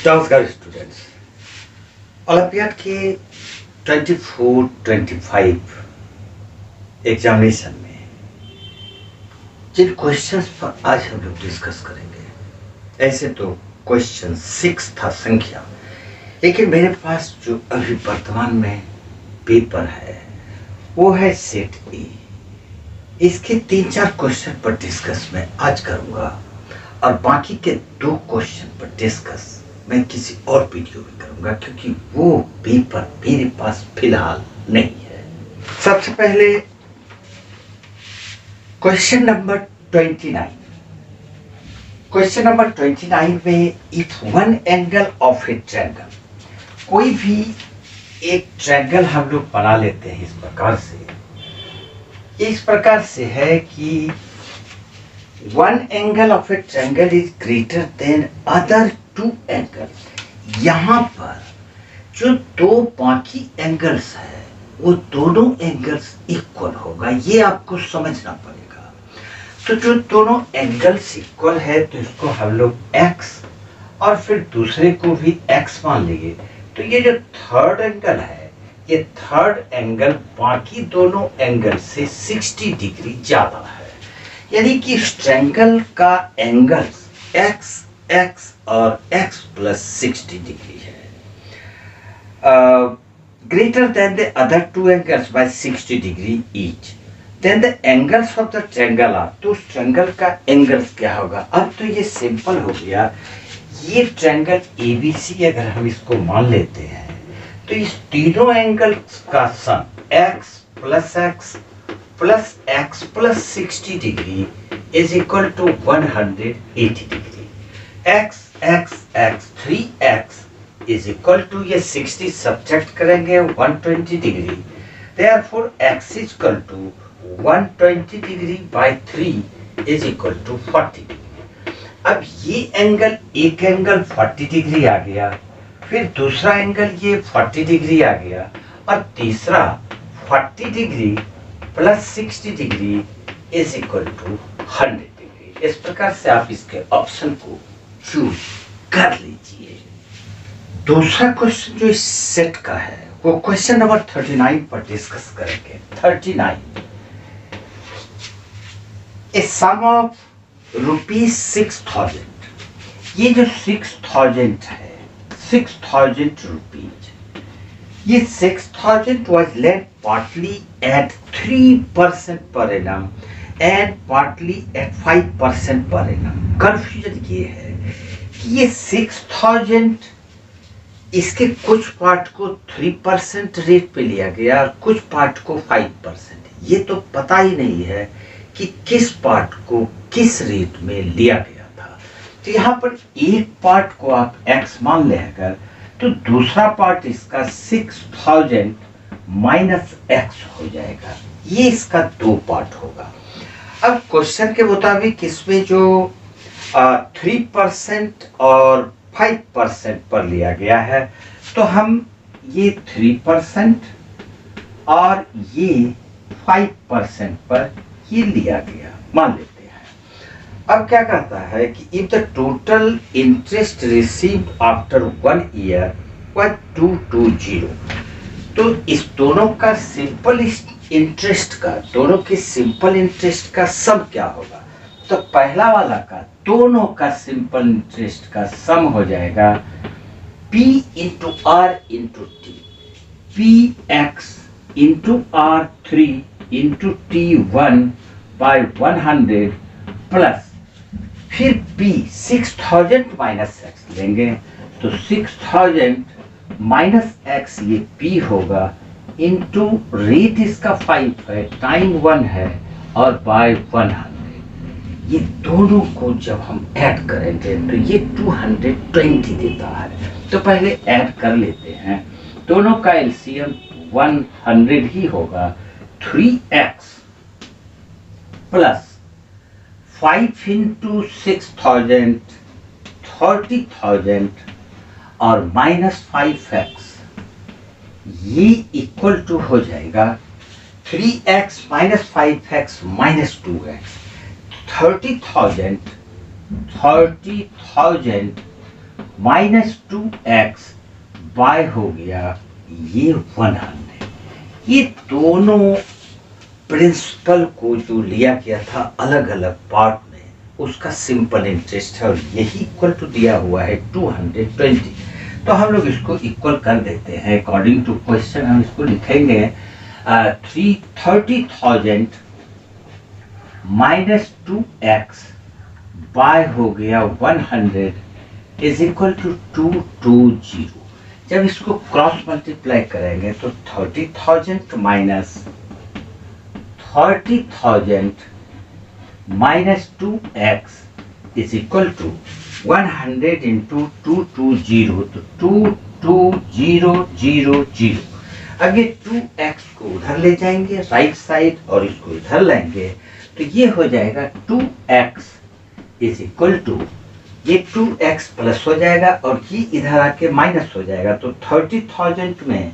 नमस्कार students. Olympiad के 24-25 examination में जिन क्वेश्चंस पर आज हम लोग डिस्कस करेंगे, ऐसे तो क्वेश्चन 6 था संख्या, लेकिन मेरे पास जो अभी वर्तमान में पेपर है वो है सेट ए। इसके 3-4 क्वेश्चन पर डिस्कस मैं आज करूंगा और बाकी के 2 क्वेश्चन पर डिस्कस मैं किसी और वीडियो में करूंगा, क्योंकि वो पेपर मेरे पास फिलहाल नहीं है। सबसे पहले क्वेश्चन नंबर 29। क्वेश्चन नंबर 29 में if one angle of A triangle, कोई भी एक ट्रायंगल हम लोग बना लेते हैं इस प्रकार से है कि one angle of A triangle is greater than other 2 angle. यहाँ पर जो 2 बाकी एंगल्स है वो दोनों एंगल्स इक्वल होगा, ये आपको समझना पड़ेगा। तो जो दोनों एंगल्स इक्वल है तो इसको हम लोग x और फिर दूसरे को भी x मान लेंगे। तो ये जो थर्ड एंगल है, ये थर्ड एंगल बाकी दोनों एंगल से 60 डिग्री ज्यादा है, यानी कि इस ट्रायंगल का एंगल x और x प्लस 60 डिग्री है, greater than the other 2 angles by 60 degree each. Then the angles of the triangle are, तो उस ट्रायंगल का एंगल्स क्या होगा। अब तो ये सिंपल हो गया। ये ट्रायंगल ABC अगर हम इसको मान लेते हैं तो इस तीनों एंगल्स का sum x plus x plus 60 degree is equal to 180 degree. x 3x is equal to, ये 60 सब्ट्रैक्ट करेंगे 120 degree, therefore x is equal to 120 degree by 3 is equal to 40 degree. अब ये एंगल, एक एंगल 40 डिग्री आ गया, फिर दूसरा angle ये 40 degree आ गया, और तीसरा 40 degree plus 60 degree is equal to 100 degree. इस प्रकार से आप इसके ऑप्शन को चूज कर लीजिए। दूसरा क्वेश्चन जो इस सेट का है वो क्वेश्चन नंबर 39 पर डिस्कस करेंगे। 39, ए सम ऑफ ₹6,000। ये जो 6,000 है, 6,000 रुपीज, ये 6,000 was lent partly at 3% per annum and partly at 5% per annum। Confusion ये है कि ये 6,000 इसके कुछ पार्ट को 3% रेट पे लिया गया और कुछ पार्ट को 5%। ये तो पता ही नहीं है कि किस पार्ट को किस रेट में लिया गया था। तो यहाँ पर एक पार्ट को आप x मान ले अगर, तो दूसरा पार्ट इसका 6,000 माइनस x हो जाएगा। ये इसका 2 पार्ट होगा। अब क्वेश्चन के मुताबिक इसमें जो 3% और 5% पर लिया गया है, तो हम ये 3% और ये 5% पर ये लिया गया मान लेते हैं। अब क्या कहता है कि if the total interest received after 1 year was 220, तो इस दोनों का सिंपल इंटरेस्ट का, दोनों के सिंपल इंटरेस्ट का सम क्या होगा। तो पहला वाला का दोनों का सिंपल इंटरेस्ट का सम हो जाएगा P into R into T, PX into R3 into T1 by 100 plus फिर P 6,000 माइनस x लेंगे, तो 6,000 माइनस x ये P होगा इंटू रेट इसका 5 है, टाइम 1 है और बाय 100। ये दोनों को जब हम ऐड करेंगे तो ये 220 देता है। तो पहले ऐड कर लेते हैं, दोनों का एलसीएम 100 ही होगा। 3x प्लस 5 इंटू 6,000 30,000 और माइनस 5x, ये इक्वल टू हो जाएगा 3x minus 5x minus 2x। 30,000 -2x bye हो गया ये 100। ये दोनों प्रिंसिपल को जो लिया गया था अलग अलग पार्ट में, उसका सिंपल इंटरेस्ट है, और यही इक्वल टू दिया हुआ है 220। तो हम लोग इसको इक्वल कर देते हैं अकॉर्डिंग टू क्वेश्चन। हम इसको लिखेंगे 30,000 -2x बाय हो गया 100 इज इक्वल टू 220। जब इसको क्रॉस मल्टीप्लाई करेंगे तो 30,000 minus 30,000 -2x is equal to 100 into 220, तो 22000। अगर 2x को उधर ले जाएंगे राइट साइड और इसको इधर लेंगे तो ये हो जाएगा 2x इज इक्वल टू, ये 2x प्लस हो जाएगा और ये इधर आके माइनस हो जाएगा। तो 30,000 में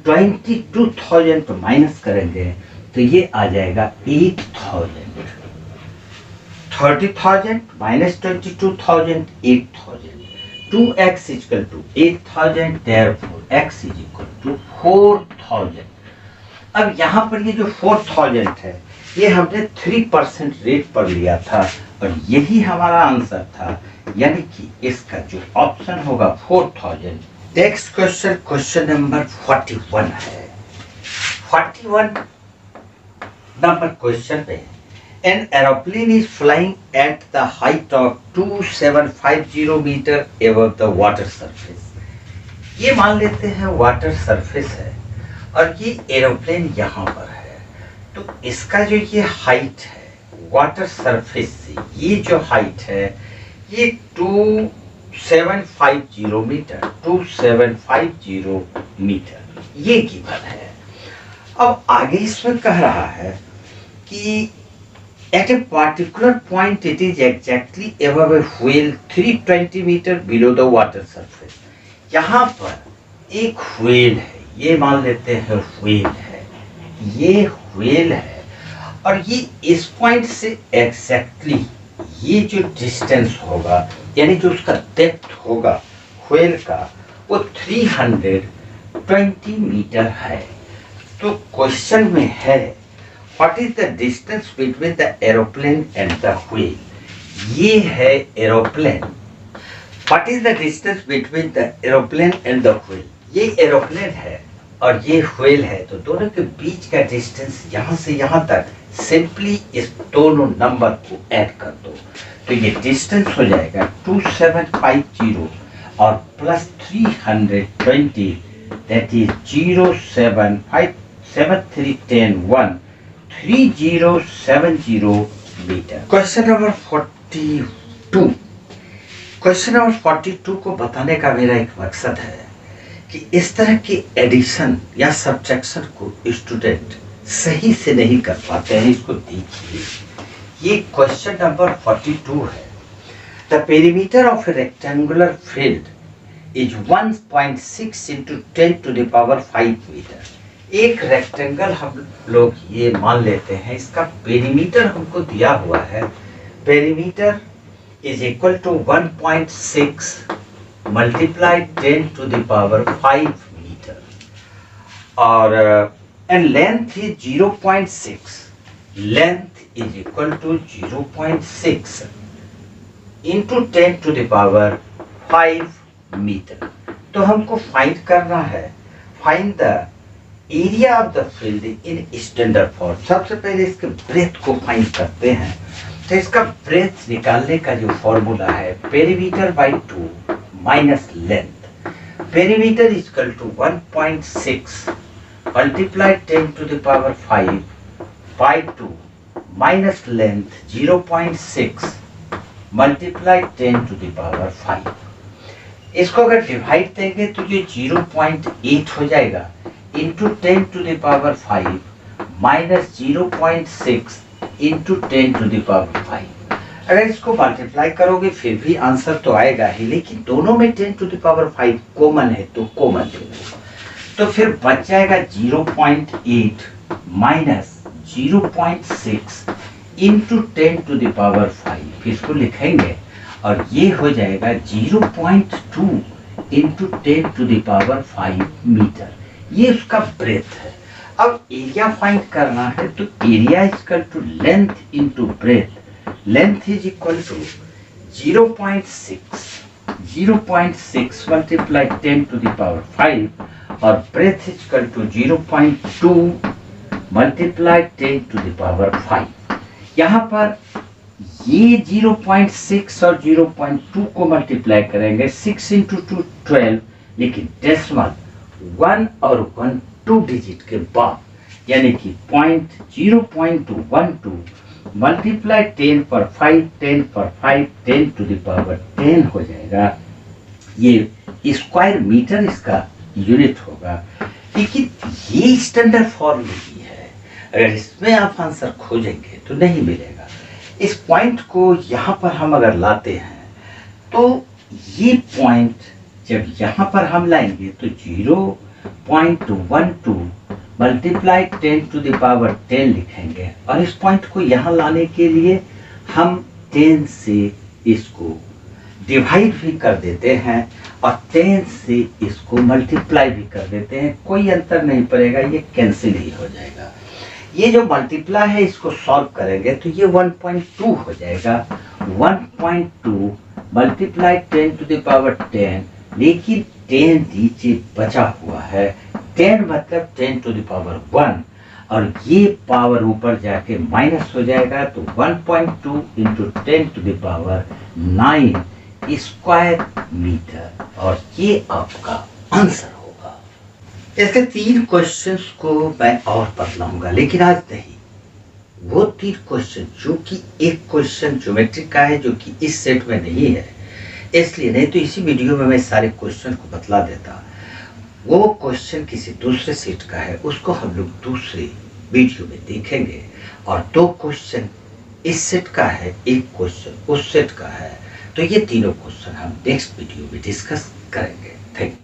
22,000 माइनस करेंगे तो ये आ जाएगा 8,000। 30,000 minus 22,000 8,000। 2x equal to 8,000, therefore x is equal to 4,000। अब यहाँ पर ये जो 4,000 है ये हमने 3% रेट पर लिया था और यही हमारा आंसर था, यानी कि इसका जो ऑप्शन होगा 4,000। नेक्स्ट क्वेश्चन, क्वेश्चन नंबर 41 है। 41 नंबर क्वेश्चन पे, an aeroplane is flying at the height of 2750 metre above the water surface. ये मान लेते हैं वाटर सरफेस है और ये एरोप्लेन यहाँ पर है, तो इसका जो ये हाइट है वाटर सरफेस से, ये जो हाइट है ये 2750 मीटर, 2750 मीटर ये गिवन है। अब आगे इसमें कह रहा है कि at a particular point it is exactly above a whale 320 metre below the water surface. यहाँ पर एक व्हेल है, ये मान लेते हैं व्हेल है, ये व्हेल है और ये इस पॉइंट से एग्जैक्टली ये जो डिस्टेंस होगा, यानी जो उसका डेप्थ होगा व्हेल का, वो 320 मीटर है। तो क्वेश्चन में है what is the distance between the aeroplane and the whale. ये है aeroplane. What is the distance between the aeroplane and the whale. ये एरोप्लेन है और ये व्हेल है, तो दोनों के बीच का डिस्टेंस यहाँ से यहाँ तक सिंपली इस दोनों नंबर को ऐड कर दो, तो ये डिस्टेंस हो जाएगा 2750 और plus 320, that is 0757310 3070 metre. Question number 42। Question number 42 को बताने का मेरा एक मकसद है कि इस तरह की एडिशन या सब्ट्रैक्शन को स्टूडेंट सही से नहीं कर पाते हैं। इसको देखिए, ये क्वेश्चन नंबर 42 है। The perimeter of a rectangular field is 1.6 into 10 to the power 5 metre. एक रेक्टेंगल हम लोग ये मान लेते हैं, इसका पेरीमीटर हमको दिया हुआ है। Perimeter is equal to 1.6 multiply 10 to the power 5 metre और and length is 0.6। Length is equal to 0.6 into 10 to the power 5 metre. तो हमको फाइंड करना है, find the area of the field in standard form. सबसे पहले इसके breath को find करते हैं। तो इसका ब्रेथ निकालने का जो फॉर्मूला है perimeter by 2 minus length. Perimeter is equal to 1.6 multiply 10 to the power 5 by 2 minus length 0.6 multiply 10 to the power 5। इसको अगर डिवाइड देंगे तो ये 0.8 हो जाएगा into 10 to the power 5 minus 0.6 into 10 to the power 5। अगर इसको मल्टीप्लाई करोगे फिर भी आंसर तो आएगा ही, लेकिन दोनों में 10 टू द पावर 5 कॉमन है तो कॉमन ले लो। तो फिर बच जाएगा 0.8 minus 0.6 into 10 to the power 5। इसको लिखेंगे और ये हो जाएगा 0.2 इंटू 10⁵ मीटर। ये उसका ब्रेथ है। अब एरिया फाइंड करना है तो area equal to length into breadth. Length is equal to 0.6 multiply 10⁵ और breadth is equal to 0.2 multiply 10⁵। यहाँ पर ये 0.6 और 0.2 को मल्टीप्लाई करेंगे 6 इंटू 2 12, लेकिन डेसिमल 1 और 1 2 डिजिट के बाद, यानी कि 0.212 मल्टीप्लाई 10⁵ 10⁵ 10⁻10 हो जाएगा। ये स्क्वायर मीटर इसका यूनिट होगा। लेकिन ये स्टैंडर्ड फॉर्म नहीं है, अगर इसमें आप आंसर खोजेंगे तो नहीं मिलेगा। इस पॉइंट को यहाँ पर हम अगर लाते हैं तो ये पॉइंट जब यहाँ पर हम लाएंगे तो 0.12 मल्टीप्लाई 10⁻10 लिखेंगे, और इस पॉइंट को यहाँ लाने के लिए हम 10 से इसको डिवाइड भी कर देते हैं और 10 से इसको मल्टीप्लाई भी कर देते हैं। कोई अंतर नहीं पड़ेगा, ये कैंसिल ही हो जाएगा। ये जो मल्टीप्लाई है इसको सॉल्व करेंगे तो ये 1.2 हो जाएगा। 1.2 मल्टीप्लाई 10⁻10, लेकिन 10 नीचे बचा हुआ है। 10 मतलब 10⁻1 और ये पावर ऊपर जाके माइनस हो जाएगा, तो 1.2 इंटू 10⁹ स्क्वायर मीटर, और ये आपका आंसर होगा। इसके 3 क्वेश्चंस को मैं और बतलाऊंगा, लेकिन आज नहीं। वो 3 क्वेश्चन जो कि एक क्वेश्चन ज्योमेट्री का है जो कि इस सेट में नहीं है, इसलिए नहीं तो इसी वीडियो में मैं सारे क्वेश्चन को बतला देता। वो क्वेश्चन किसी दूसरे सेट का है, उसको हम लोग दूसरे वीडियो में देखेंगे। और 2 क्वेश्चन इस सेट का है, एक क्वेश्चन उस सेट का है। तो ये तीनों क्वेश्चन हम नेक्स्ट वीडियो में डिस्कस करेंगे। Thank you.